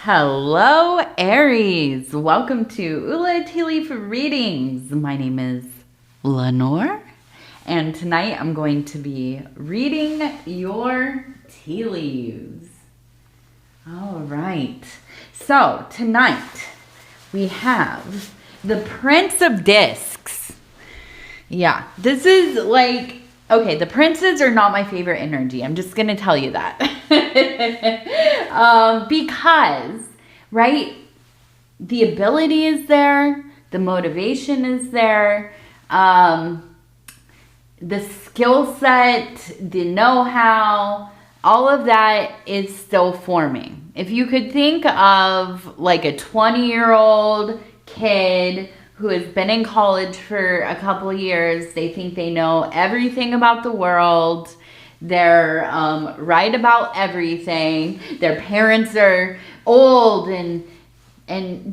Hello, Aries. Welcome to Ula Tea Leaf Readings. My name is Lenor, and tonight I'm going to be reading your tea leaves. All right. So tonight we have the Prince of Discs. Yeah, this is like, okay, the princes are not my favorite energy. I'm just going to tell you that. Because, right, the ability is there, the motivation is there, the skill set, the know-how, all of that is still forming. If you could think of like a 20-year-old kid who has been in college for a couple of years, they think they know everything about the world. They're right about everything. Their parents are old and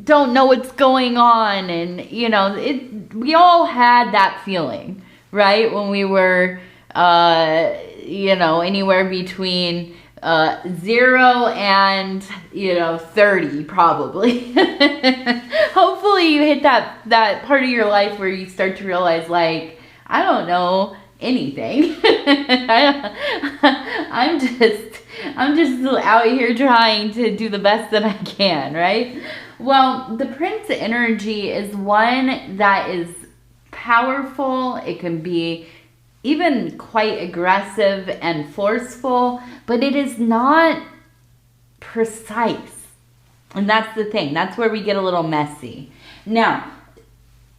don't know what's going on. And, you know, we all had that feeling, right? When we were, anywhere between 0 and 30 probably. Hopefully you hit that part of your life where you start to realize, like, I don't know anything. I'm just out here trying to do the best that I can, right? Well, the Prince energy is one that is powerful. It can be even quite aggressive and forceful, but it is not precise. And that's the thing. That's where we get a little messy. Now,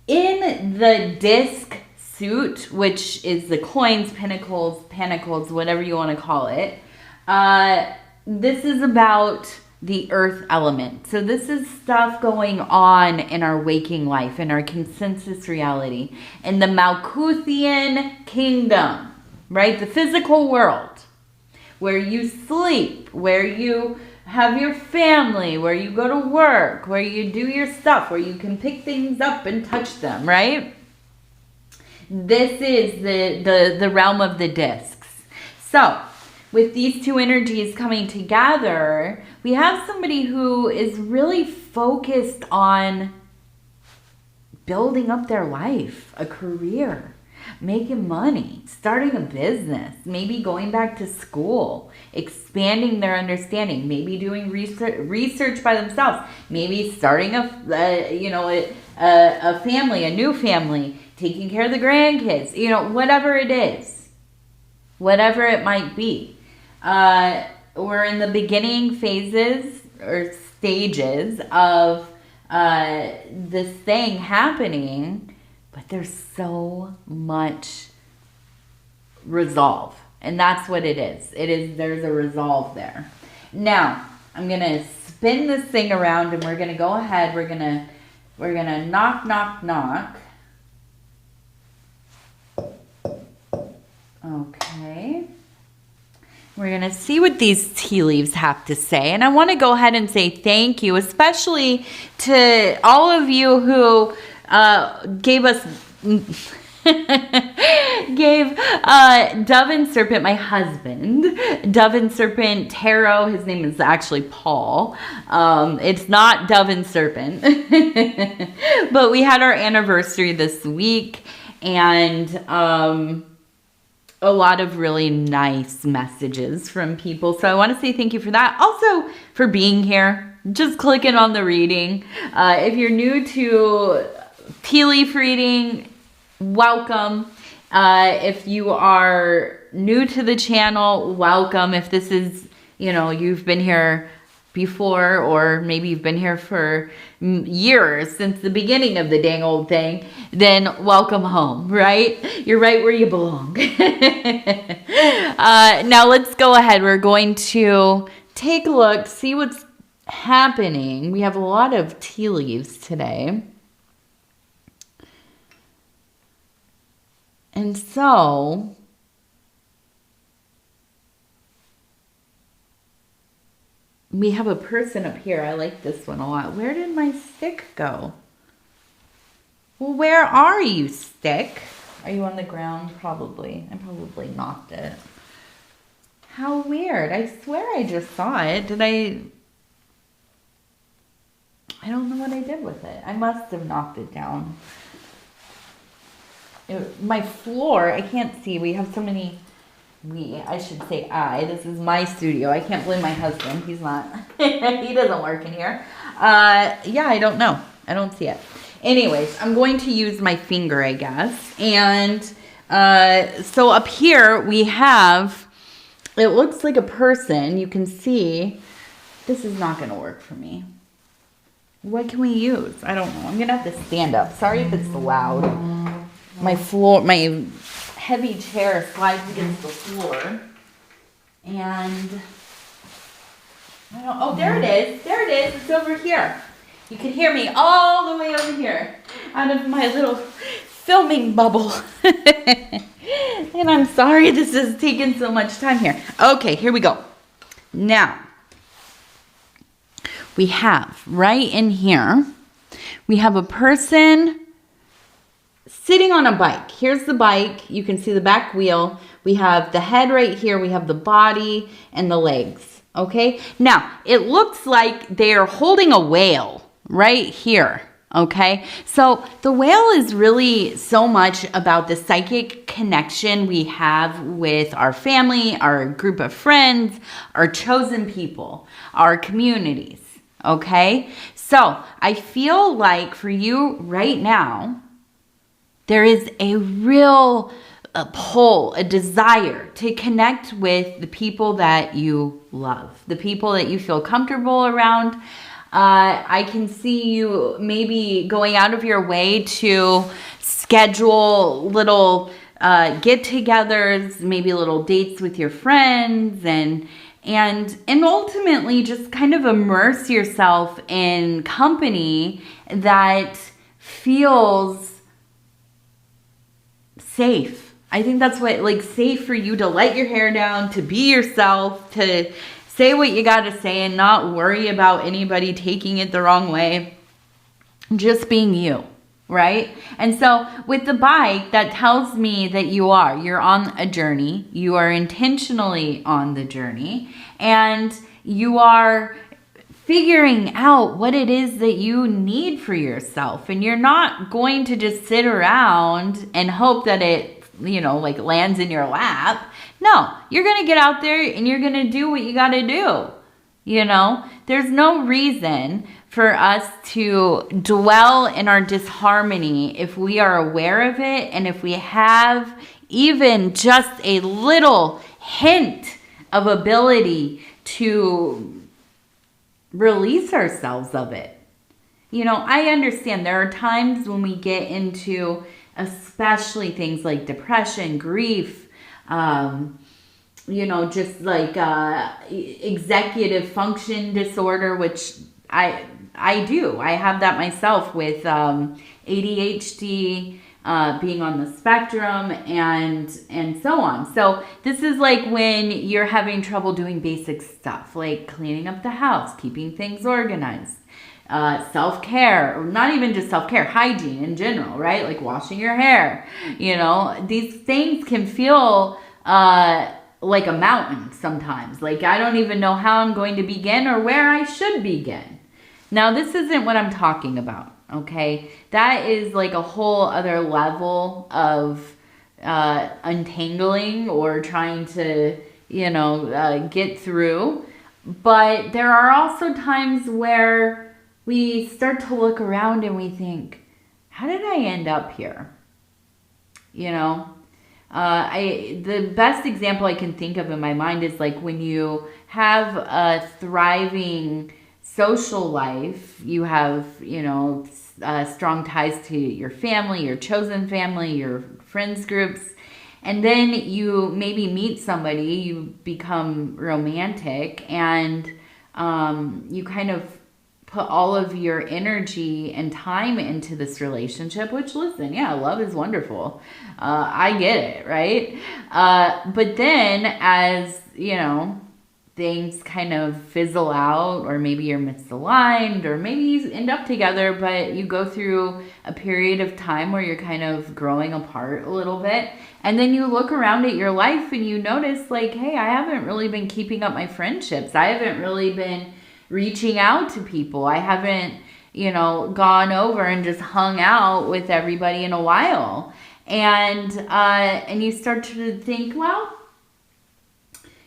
in the disc suit, which is the coins, pentacles, whatever you want to call it, this is about the earth element. So this is stuff going on in our waking life, in our consensus reality, in the Malkuthian kingdom, right? The physical world, where you sleep, where you have your family, where you go to work, where you do your stuff, where you can pick things up and touch them, right? This is the realm of the discs. So with these two energies coming together, we have somebody who is really focused on building up their life, a career, making money, starting a business, maybe going back to school, expanding their understanding, maybe doing research by themselves, maybe starting a family, a new family, taking care of the grandkids, whatever it is, whatever it might be. We're in the beginning phases or stages of this thing happening, but there's so much resolve. And that's what it is. There's a resolve there. Now, I'm going to spin this thing around and we're going to go ahead. We're going to knock, knock, knock. Okay. We're going to see what these tea leaves have to say. And I want to go ahead and say thank you, especially to all of you who gave Dove and Serpent, my husband, Dove and Serpent Tarot. His name is actually Paul. It's not Dove and Serpent. But we had our anniversary this week, and a lot of really nice messages from people. So I want to say thank you for that. Also for being here, just clicking on the reading. If you're new to tea leaf reading, welcome. If you are new to the channel, welcome. If this is, you've been here before, or maybe you've been here for years, since the beginning of the dang old thing, then welcome home, right? You're right where you belong. Now let's go ahead. We're going to take a look, see what's happening. We have a lot of tea leaves today. And so we have a person up here. I like this one a lot. Where did my stick go? Well, where are you, stick? Are you on the ground? Probably. I probably knocked it. How weird. I swear I just saw it. Did I I don't know what I did with it. I must have knocked it down. My floor, I can't see. We have so many, I should say this is my studio. I can't blame my husband. He's not, he doesn't work in here. Yeah, I don't know. I don't see it. Anyways, I'm going to use my finger, I guess. And so up here we have, it looks like a person. You can see, this is not going to work for me. What can we use? I don't know. I'm going to have to stand up. Sorry if it's loud. My floor, my heavy chair slides against the floor. And, I don't, oh, there it is. There it is. It's over here. You can hear me all the way over here out of my little filming bubble. And I'm sorry this is taking so much time here. Okay, here we go. Now, we have right in here, we have a person sitting on a bike. Here's the bike. You can see the back wheel. We have the head right here. We have the body and the legs. Okay. Now, it looks like they are holding a whale right here. Okay. So the whale is really so much about the psychic connection we have with our family, our group of friends, our chosen people, our communities. Okay. So I feel like for you right now, there is a real pull, a desire to connect with the people that you love, the people that you feel comfortable around. I can see you maybe going out of your way to schedule little get-togethers, maybe little dates with your friends, and ultimately just kind of immerse yourself in company that feels safe. I think that's what, like, safe for you to let your hair down, to be yourself, to say what you got to say and not worry about anybody taking it the wrong way. Just being you, right? And so with the bike, that tells me that you're on a journey. You are intentionally on the journey, and you are figuring out what it is that you need for yourself. And you're not going to just sit around and hope that it, like lands in your lap. No, you're going to get out there and you're going to do what you got to do. There's no reason for us to dwell in our disharmony if we are aware of it, and if we have even just a little hint of ability to release ourselves of it. I understand there are times when we get into especially things like depression, grief, just like executive function disorder, which I do. I have that myself with ADHD, being on the spectrum, and so on. So this is like when you're having trouble doing basic stuff like cleaning up the house, keeping things organized, self-care, or not even just self-care, hygiene in general, right? Like washing your hair. These things can feel like a mountain sometimes. Like I don't even know how I'm going to begin or where I should begin. Now, this isn't what I'm talking about, okay? That is like a whole other level of untangling or trying to, get through. But there are also times where we start to look around and we think, how did I end up here? The best example I can think of in my mind is like when you have a thriving social life, you have, strong ties to your family, your chosen family, your friends groups, and then you maybe meet somebody, you become romantic, and you kind of put all of your energy and time into this relationship, which, listen, yeah, love is wonderful. I get it, right? But then as, things kind of fizzle out, or maybe you're misaligned, or maybe you end up together, but you go through a period of time where you're kind of growing apart a little bit. And then you look around at your life and you notice like, hey, I haven't really been keeping up my friendships. I haven't really been reaching out to people. I haven't, gone over and just hung out with everybody in a while. And you start to think, well,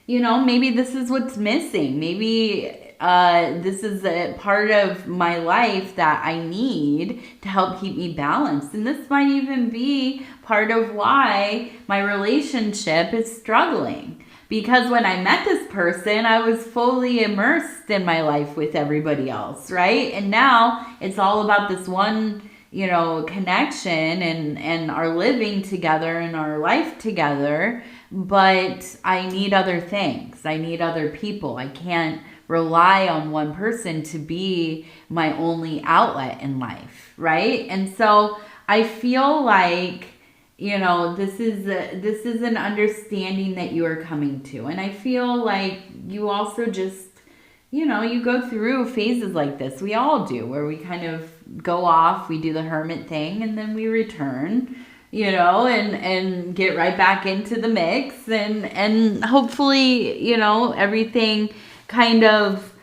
maybe this is what's missing. Maybe this is a part of my life that I need to help keep me balanced. And this might even be part of why my relationship is struggling. Because when I met this person, I was fully immersed in my life with everybody else, right? And now it's all about this one, connection and our living together and our life together. But I need other things. I need other people. I can't rely on one person to be my only outlet in life, right? And so I feel like, this is an understanding that you are coming to. And I feel like you also just, you go through phases like this. We all do, where we kind of go off, we do the hermit thing, and then we return, and get right back into the mix. And hopefully, everything kind of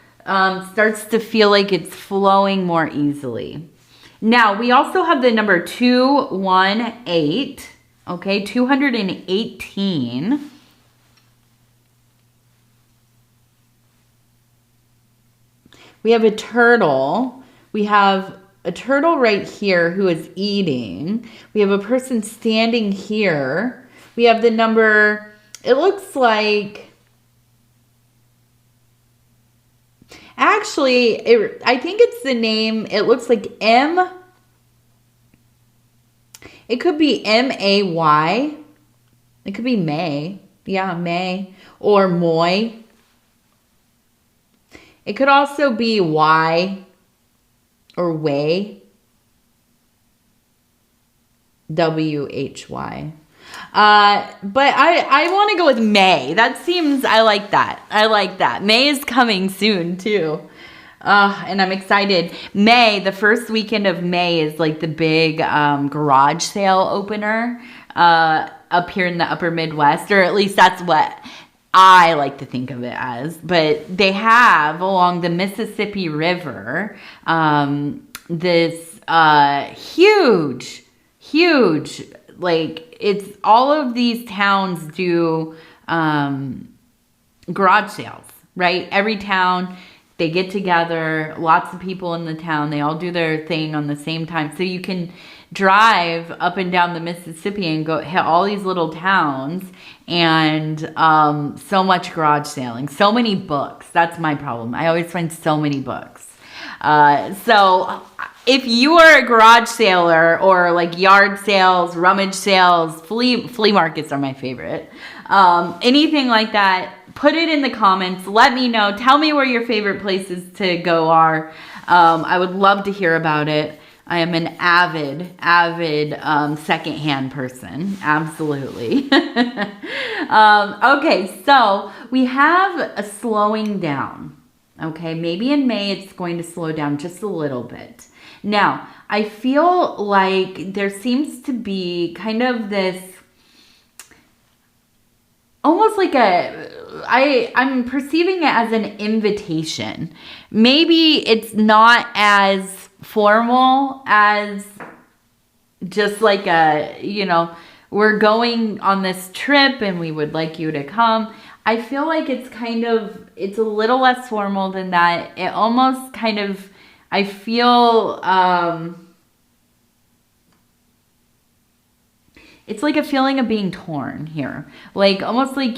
starts to feel like it's flowing more easily. Now, we also have the number 218, okay, 218. We have a turtle. We have a turtle right here who is eating. We have a person standing here. We have the number, it looks like, actually, I think it's the name. It looks like M. It could be M-A-Y. It could be May. Yeah, May. Or Moy. It could also be Y. Or Way. W-H-Y. But I want to go with May. That seems, I like that. I like that. May is coming soon too. And I'm excited. May, the first weekend of May is like the big garage sale opener up here in the upper Midwest, or at least that's what I like to think of it as. But they have along the Mississippi River this huge, like, it's all of these towns do garage sales, right? Every town, they get together, lots of people in the town, they all do their thing on the same time. So you can drive up and down the Mississippi and go hit all these little towns, and so much garage selling, so many books. That's my problem. I always find so many books. So if you are a garage sailor, or like yard sales, rummage sales, flea markets are my favorite. Anything like that, put it in the comments. Let me know. Tell me where your favorite places to go are. I would love to hear about it. I am an avid secondhand person. Absolutely. Okay, so we have a slowing down. Okay, maybe in May it's going to slow down just a little bit. Now, I feel like there seems to be kind of this, almost like I'm perceiving it as an invitation. Maybe it's not as formal as just like we're going on this trip and we would like you to come. I feel like it's a little less formal than that. It almost kind of, I feel, it's like a feeling of being torn here. Like, almost like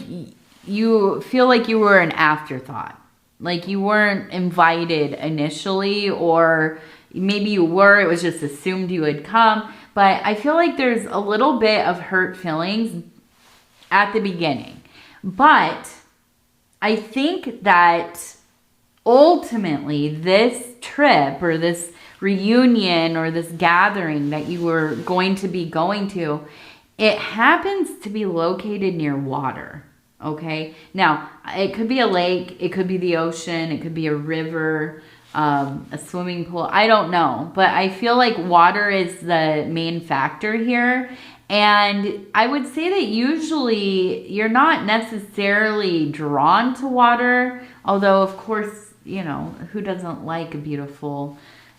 you feel like you were an afterthought. Like you weren't invited initially, or maybe you were, it was just assumed you would come. But I feel like there's a little bit of hurt feelings at the beginning. But I think that ultimately this trip or this reunion or this gathering that you were going to be going to, it happens to be located near water. Okay. Now, it could be a lake, it could be the ocean, it could be a river, a swimming pool. I don't know. But I feel like water is the main factor here. And I would say that usually you're not necessarily drawn to water, although of course, who doesn't like a beautiful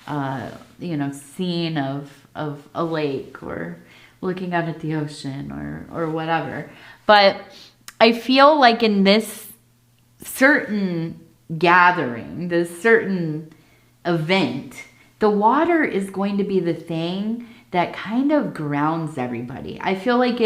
scene of a lake or looking out at the ocean or whatever. But I feel like in this certain gathering, this certain event, the water is going to be the thing that kind of grounds everybody. I feel like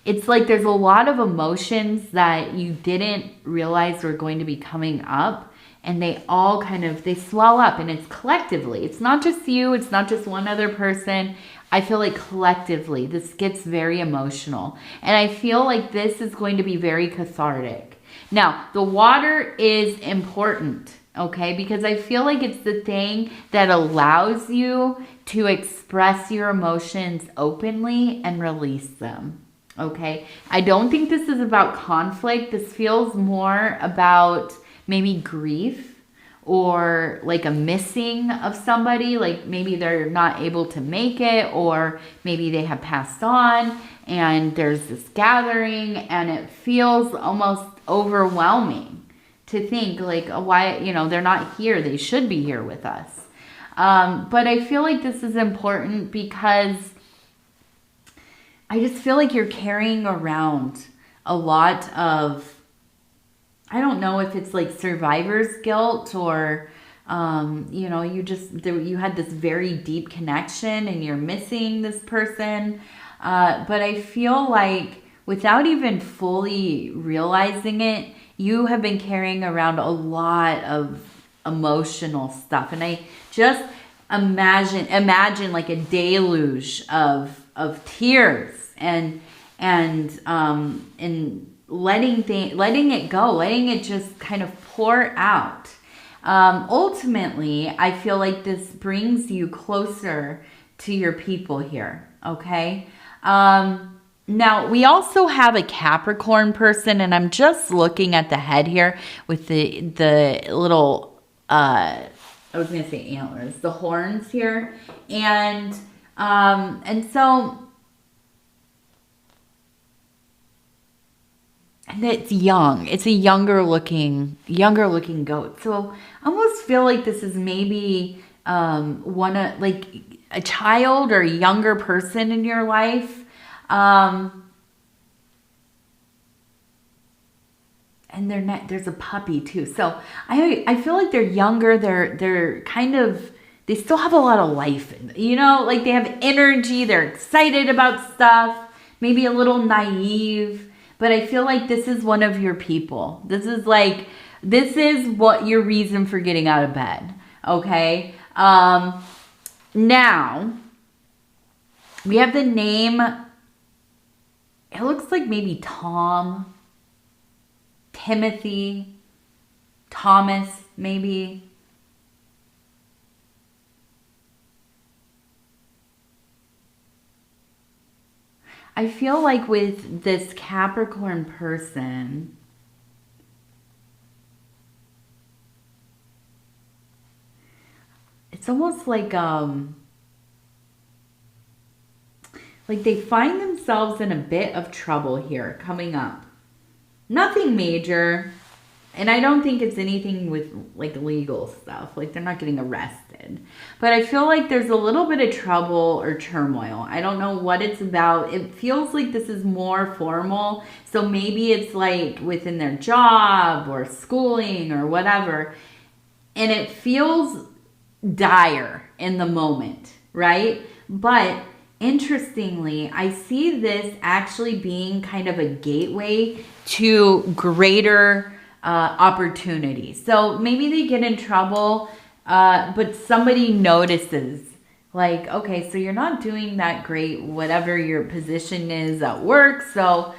it's like there's a lot of emotions that you didn't realize were going to be coming up, and they all they swell up, and it's collectively. It's not just you, it's not just one other person. I feel like collectively this gets very emotional, and I feel like this is going to be very cathartic. Now, the water is important, okay? Because I feel like it's the thing that allows you to express your emotions openly and release them, okay? I don't think this is about conflict. This feels more about maybe grief or like a missing of somebody, like maybe they're not able to make it, or maybe they have passed on and there's this gathering and it feels almost overwhelming to think like, why, they're not here. They should be here with us. But I feel like this is important because I just feel like you're carrying around a lot of, I don't know if it's like survivor's guilt or, you had this very deep connection and you're missing this person. But I feel like without even fully realizing it, you have been carrying around a lot of emotional stuff. And I just imagine like a deluge of tears and letting it go, letting it just kind of pour out. Ultimately, I feel like this brings you closer to your people here, okay? Now, we also have a Capricorn person, and I'm just looking at the head here with the little, I was going to say antlers, the horns here. And so, and it's young. It's a younger looking goat. So I almost feel like this is maybe like a child or a younger person in your life. And there's a puppy too. So I feel like they're younger. They're kind of, they still have a lot of life in them, like they have energy. They're excited about stuff, maybe a little naive. But I feel like this is one of your people. This is what your reason for getting out of bed. Okay. Now we have the name. It looks like maybe Tom, Timothy, Thomas, maybe. I feel like with this Capricorn person, it's almost like they find themselves in a bit of trouble here coming up. Nothing major. And I don't think it's anything with like legal stuff. Like they're not getting arrested. But I feel like there's a little bit of trouble or turmoil. I don't know what it's about. It feels like this is more formal. So maybe it's like within their job or schooling or whatever. And it feels dire in the moment, right? But interestingly, I see this actually being kind of a gateway to greater opportunities. So maybe they get in trouble, but somebody notices, like, okay, so you're not doing that great, whatever your position is at work. So,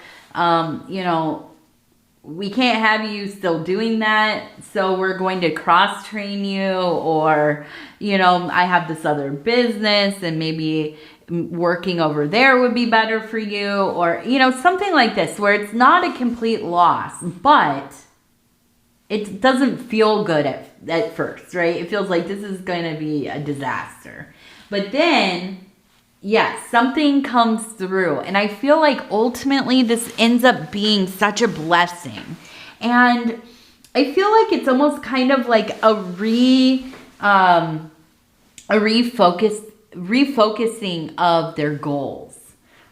we can't have you still doing that. So we're going to cross train you, or, I have this other business and maybe working over there would be better for you, or, something like this where it's not a complete loss, but it doesn't feel good at first, right? It feels like this is going to be a disaster. But then, yes, something comes through. And I feel like ultimately this ends up being such a blessing. And I feel like it's almost kind of like a a refocusing of their goals,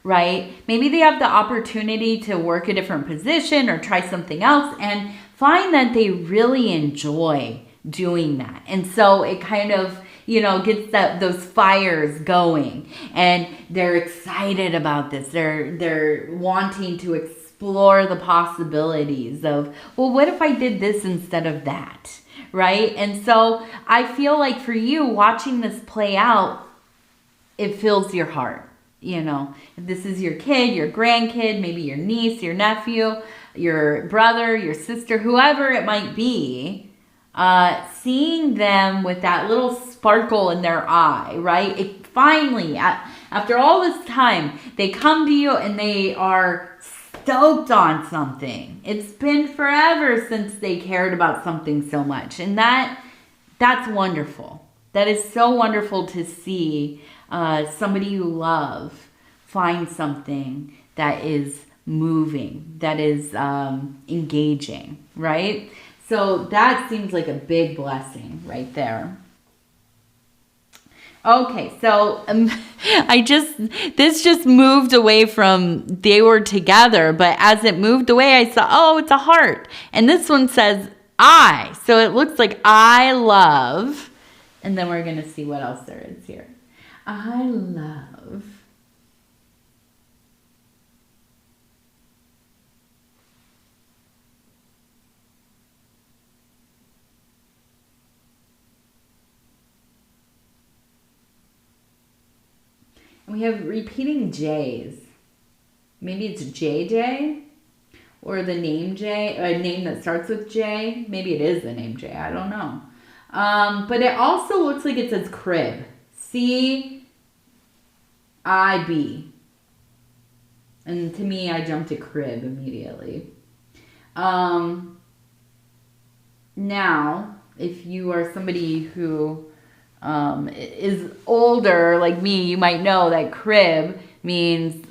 right? Maybe they have the opportunity to work a different position or try something else and find that they really enjoy doing that. And so it kind of, gets those fires going, and they're excited about this. They're wanting to explore the possibilities of, well, what if I did this instead of that? Right? And so I feel like for you, watching this play out, it fills your heart. If this is your kid, your grandkid, maybe your niece, your nephew, your brother, your sister, whoever it might be, seeing them with that little sparkle in their eye, right? It finally, after all this time, they come to you and they are stoked on something. It's been forever since they cared about something so much. And that's wonderful. That is so wonderful to see somebody you love find something that is moving, that is engaging, right? So that seems like a big blessing right there. Okay, so this just moved away from they were together, but as it moved away, I saw, oh, it's a heart. And this one says I. So it looks like I love. And then we're going to see what else there is here. I love. We have repeating J's. Maybe it's JJ or the name J, a name that starts with J. Maybe it is the name J. I don't know. But it also looks like it says crib. CIB. And to me, I jumped to crib immediately. Now, if you are somebody who is older like me, you might know that crib means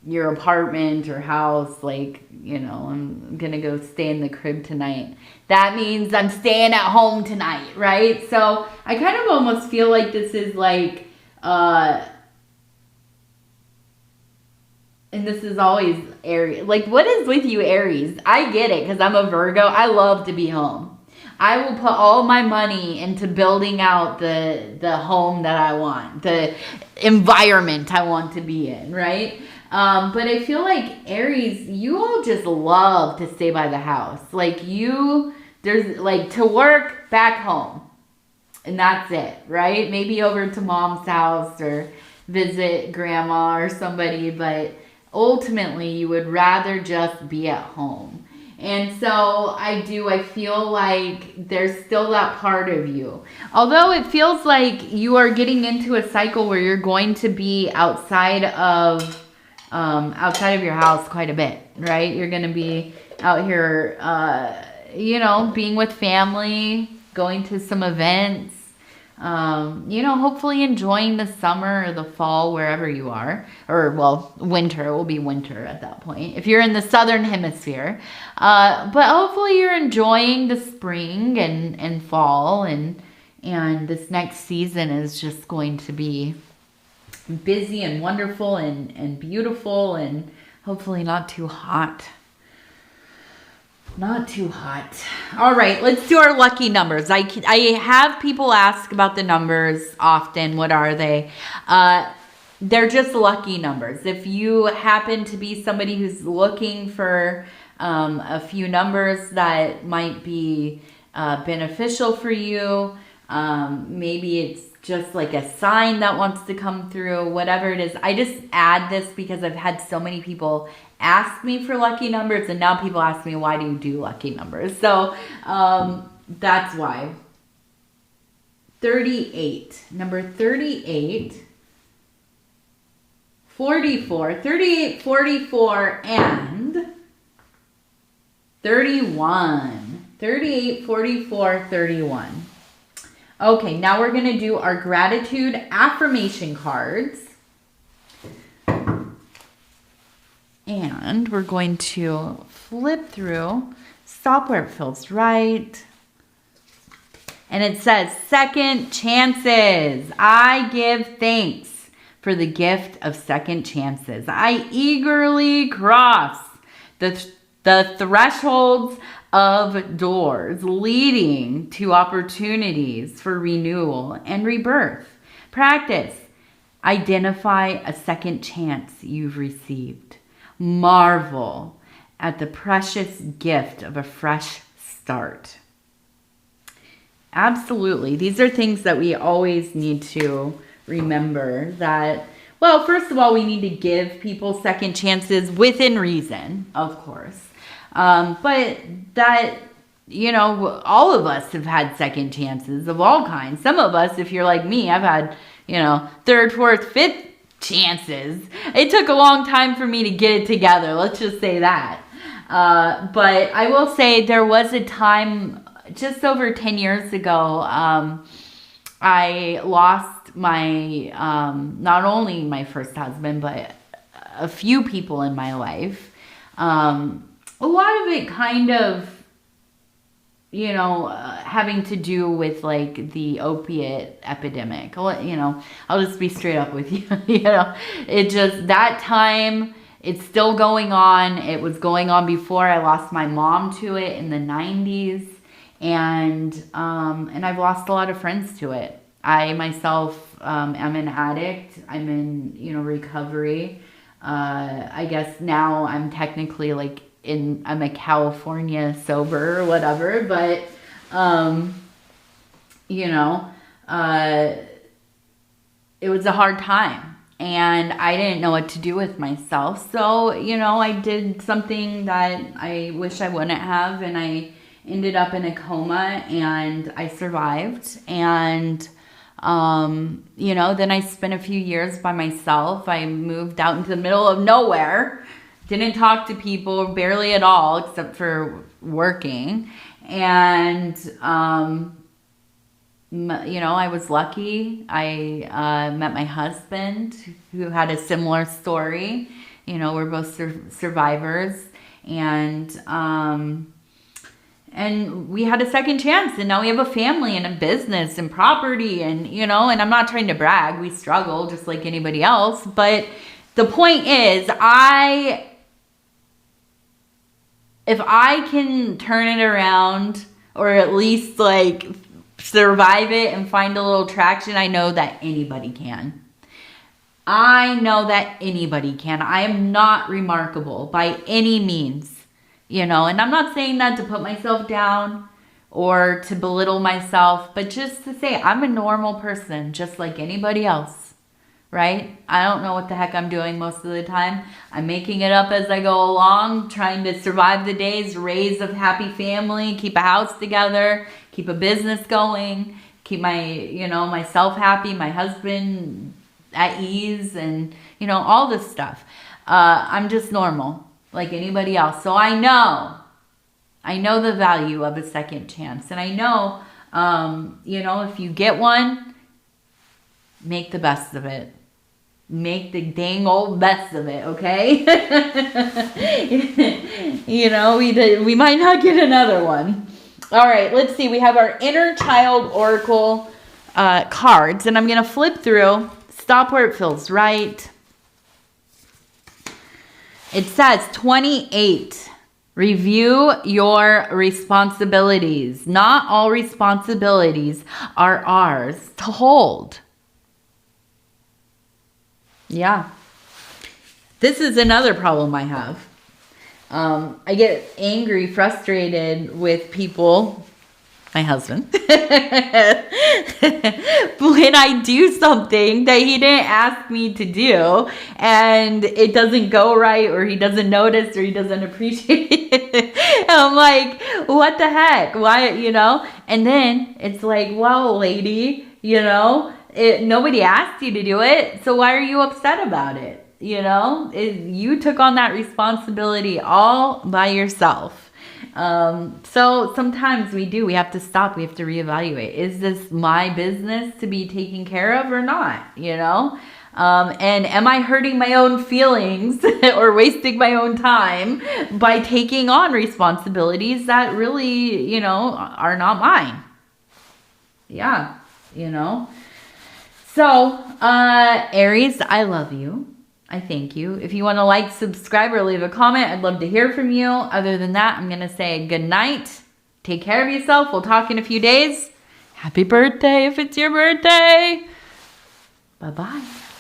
your apartment or house. Like, I'm gonna go stay in the crib tonight. That means I'm staying at home tonight, right? So I kind of almost feel like this is like and this is always Aries. Like, what is with you, Aries? I get it, because I'm a Virgo. I love to be home. I will put all my money into building out the home that I want, the environment I want to be in, right? But I feel like Aries, you all just love to stay by the house. Like there's like to work back home. And that's it, right? Maybe over to mom's house or visit grandma or somebody, but ultimately you would rather just be at home. And so I feel like there's still that part of you. Although it feels like you are getting into a cycle where you're going to be outside of your house quite a bit, right? You're going to be out here, being with family, going to some events, hopefully enjoying the summer or the fall wherever you are. Or, well, winter. It will be winter at that point if you're in the southern hemisphere. But hopefully you're enjoying the spring and fall. And this next season is just going to be busy and wonderful and beautiful and hopefully not too hot. Not too hot. All right, let's do our lucky numbers. I have people ask about the numbers often. What are they? They're just lucky numbers. If you happen to be somebody who's looking for a few numbers that might be beneficial for you, maybe it's just like a sign that wants to come through, whatever it is. I just add this because I've had so many people ask me for lucky numbers, and now people ask me, why do you do lucky numbers? So that's why. 38. Number 38, 44, 38, 44, and 31. 38, 44, 31. Okay, now we're going to do our gratitude affirmation cards. And we're going to flip through, stop where it feels right. And it says, second chances. I give thanks for the gift of second chances. I eagerly cross the thresholds of doors leading to opportunities for renewal and rebirth. Practice. Identify a second chance you've received. Marvel at the precious gift of a fresh start. Absolutely. These are things that we always need to remember that, well, first of all, we need to give people second chances within reason, of course. But that, you know, all of us have had second chances of all kinds. Some of us, if you're like me, I've had, you know, third, fourth, fifth chances. It took a long time for me to get it together. Let's just say that. But I will say there was a time just over 10 years ago, I lost my, not only my first husband, but a few people in my life. A lot of it kind of, you know, having to do with like the opiate epidemic. You know, I'll just be straight up with you. You know, it just, that time, it's still going on. It was going on before I lost my mom to it in the 90s. And I've lost a lot of friends to it. I myself am an addict. I'm in, you know, recovery. I guess now I'm technically like I'm a California sober or whatever, but, you know, it was a hard time and I didn't know what to do with myself. So, you know, I did something that I wish I wouldn't have, and I ended up in a coma and I survived. And, you know, then I spent a few years by myself. I moved out into the middle of nowhere. Didn't talk to people barely at all except for working. And, you know, I was lucky. I met my husband who had a similar story. You know, we're both survivors. And we had a second chance, and now we have a family and a business and property, and, you know, and I'm not trying to brag. We struggle just like anybody else. But the point is, if I can turn it around, or at least like survive it and find a little traction, I know that anybody can. I know that anybody can. I am not remarkable by any means, you know, and I'm not saying that to put myself down or to belittle myself, but just to say I'm a normal person just like anybody else. Right? I don't know what the heck I'm doing most of the time. I'm making it up as I go along, trying to survive the days, raise a happy family, keep a house together, keep a business going, keep my, you know, myself happy, my husband at ease, and, you know, all this stuff. I'm just normal like anybody else. So I know the value of a second chance. And I know, you know, if you get one, make the best of it. Make the dang old best of it, okay? You know, we might not get another one. All right, let's see. We have our inner child oracle cards, and I'm going to flip through. Stop where it feels right. It says 28. Review your responsibilities. Not all responsibilities are ours to hold. Yeah. This is another problem I have. I get angry, frustrated with people, my husband, when I do something that he didn't ask me to do and it doesn't go right, or he doesn't notice, or he doesn't appreciate it. And I'm like, what the heck? Why, you know? And then it's like, well, lady, you know, nobody asked you to do it, so why are you upset about it? You know, you took on that responsibility all by yourself. So sometimes we have to stop. We have to reevaluate. Is this my business to be taken care of or not? You know, and am I hurting my own feelings or wasting my own time by taking on responsibilities that really, you know, are not mine? Yeah, you know. So, Aries, I love you. I thank you. If you want to like, subscribe, or leave a comment, I'd love to hear from you. Other than that, I'm going to say good night. Take care of yourself. We'll talk in a few days. Happy birthday if it's your birthday. Bye-bye.